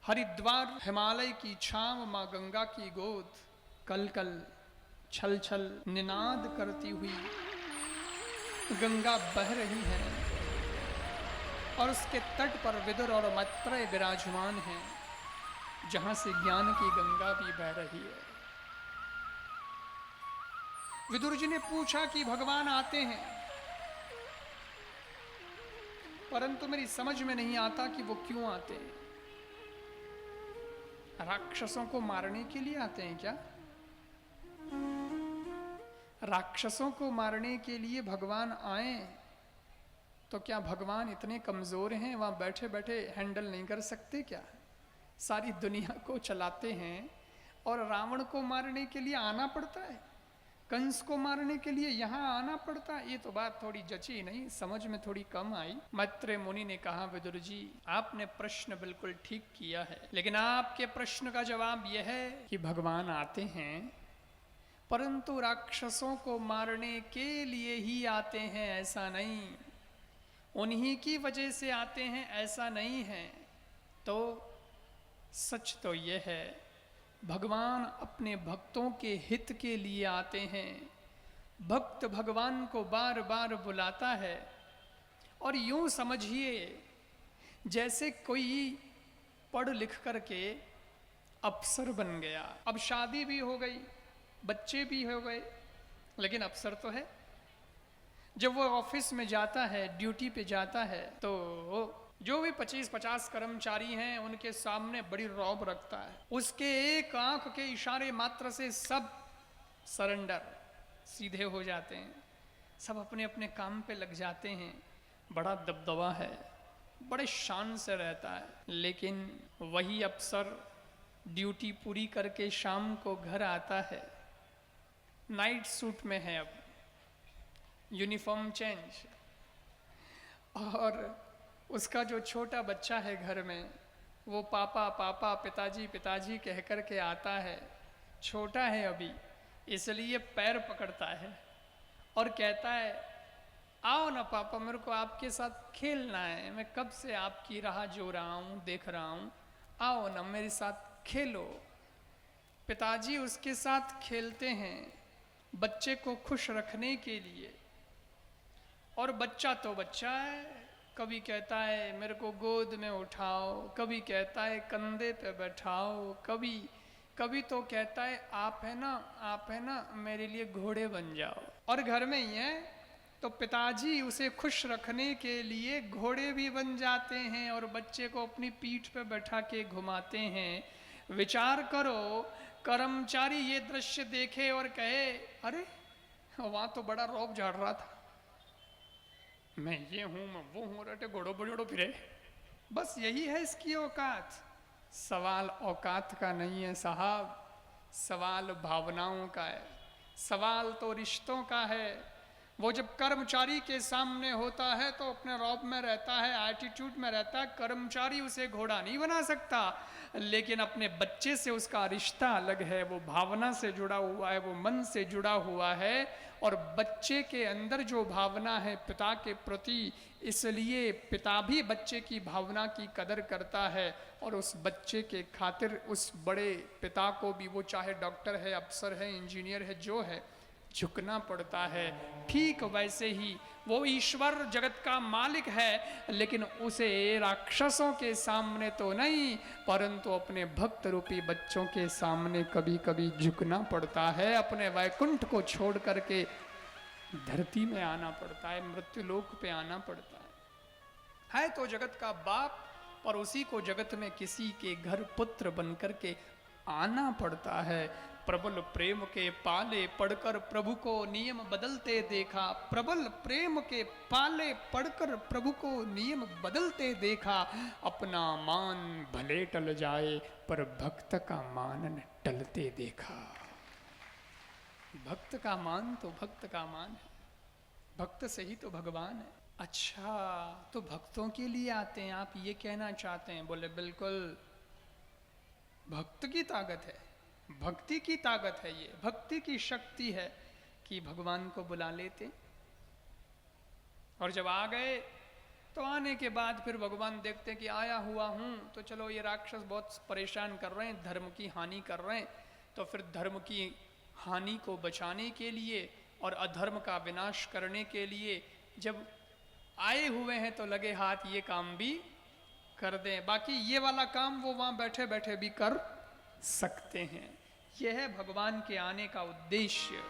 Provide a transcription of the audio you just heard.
हरिद्वार हिमालय की छांव माँ गंगा की गोद, कल कल छल छल निनाद करती हुई गंगा बह रही है और उसके तट पर विदुर और मैत्रेय विराजमान हैं, जहां से ज्ञान की गंगा भी बह रही है। विदुर जी ने पूछा कि भगवान आते हैं, परंतु मेरी समझ में नहीं आता कि वो क्यों आते हैं। राक्षसों को मारने के लिए आते हैं क्या? राक्षसों को मारने के लिए भगवान आए तो क्या भगवान इतने कमजोर हैं, वहां बैठे बैठे हैंडल नहीं कर सकते क्या? सारी दुनिया को चलाते हैं और रावण को मारने के लिए आना पड़ता है, कंस को मारने के लिए यहां आना पड़ता है। ये तो बात थोड़ी जची नहीं, समझ में थोड़ी कम आई। मैत्रेय मुनि ने कहा, विदुर जी आपने प्रश्न बिल्कुल ठीक किया है, लेकिन आपके प्रश्न का जवाब यह है कि भगवान आते हैं, परंतु राक्षसों को मारने के लिए ही आते हैं ऐसा नहीं, उन्हीं की वजह से आते हैं ऐसा नहीं है। तो सच तो यह है, भगवान अपने भक्तों के हित के लिए आते हैं। भक्त भगवान को बार बार बुलाता है और यूं समझिए जैसे कोई पढ़ लिख करके अफसर बन गया। अब शादी भी हो गई, बच्चे भी हो गए, लेकिन अफसर तो है। जब वो ऑफिस में जाता है, ड्यूटी पे जाता है, तो जो भी 25-50 कर्मचारी हैं उनके सामने बड़ी रौब रखता है। उसके एक आंख के इशारे मात्र से सब सरेंडर, सीधे हो जाते हैं, सब अपने अपने काम पे लग जाते हैं। बड़ा दबदबा है, बड़े शान से रहता है। लेकिन वही अफसर ड्यूटी पूरी करके शाम को घर आता है, नाइट सूट में है, अब यूनिफॉर्म चेंज, और उसका जो छोटा बच्चा है घर में, वो पापा पापा पिताजी पिताजी कह कर के आता है। छोटा है अभी, इसलिए पैर पकड़ता है और कहता है, आओ ना पापा, मेरे को आपके साथ खेलना है, मैं कब से आपकी राह जो रहा हूँ, देख रहा हूँ, आओ ना मेरे साथ खेलो। पिताजी उसके साथ खेलते हैं बच्चे को खुश रखने के लिए, और बच्चा तो बच्चा है, कभी कहता है मेरे को गोद में उठाओ, कभी कहता है कंधे पे बैठाओ, कभी तो कहता है आप है ना मेरे लिए घोड़े बन जाओ। और घर में ही है तो पिताजी उसे खुश रखने के लिए घोड़े भी बन जाते हैं और बच्चे को अपनी पीठ पे बैठा के घुमाते हैं। विचार करो, कर्मचारी ये दृश्य देखे और कहे, अरे वहां तो बड़ा रौब झाड़ रहा था, मैं ये हूं मैं वो हूं, रटे घोड़ो बजोड़ो फिरे। बस यही है इसकी औकात। सवाल औकात का नहीं है साहब, सवाल भावनाओं का है, सवाल तो रिश्तों का है। वो जब कर्मचारी के सामने होता है तो अपने रौब में रहता है, एटीट्यूड में रहता है, कर्मचारी उसे घोड़ा नहीं बना सकता, लेकिन अपने बच्चे से उसका रिश्ता अलग है, वो भावना से जुड़ा हुआ है, वो मन से जुड़ा हुआ है, और बच्चे के अंदर जो भावना है पिता के प्रति, इसलिए पिता भी बच्चे की भावना की कदर करता है और उस बच्चे के खातिर उस बड़े पिता को भी, वो चाहे डॉक्टर है, अफसर है, इंजीनियर है, जो है, झुकना पड़ता है। ठीक वैसे ही वो ईश्वर जगत का मालिक है, लेकिन उसे राक्षसों के सामने तो नहीं, परंतु अपने भक्त रूपी बच्चों के सामने कभी कभी झुकना पड़ता है। अपने वैकुंठ को छोड़ करके धरती में आना पड़ता है, मृत्युलोक पे आना पड़ता है तो जगत का बाप, पर उसी को जगत में किसी के घर पुत्र बनकर के आना पड़ता है। प्रबल प्रेम के पाले पढ़कर प्रभु को नियम बदलते देखा, प्रबल प्रेम के पाले पढ़कर प्रभु को नियम बदलते देखा। अपना मान भले टल जाए पर भक्त का मान न टलते देखा। भक्त का मान तो भक्त का मान है, भक्त से ही तो भगवान है। अच्छा, तो भक्तों के लिए आते हैं, आप ये कहना चाहते हैं? बोले बिल्कुल, भक्त की ताकत है, भक्ति की ताकत है, ये भक्ति की शक्ति है कि भगवान को बुला लेते, और जब आ गए तो आने के बाद फिर भगवान देखते कि आया हुआ हूँ, तो चलो ये राक्षस बहुत परेशान कर रहे हैं, धर्म की हानि कर रहे हैं, तो फिर धर्म की हानि को बचाने के लिए और अधर्म का विनाश करने के लिए जब आए हुए हैं तो लगे हाथ ये काम भी कर दें। बाकी ये वाला काम वो वहाँ बैठे बैठे भी कर सकते हैं। यह है भगवान के आने का उद्देश्य।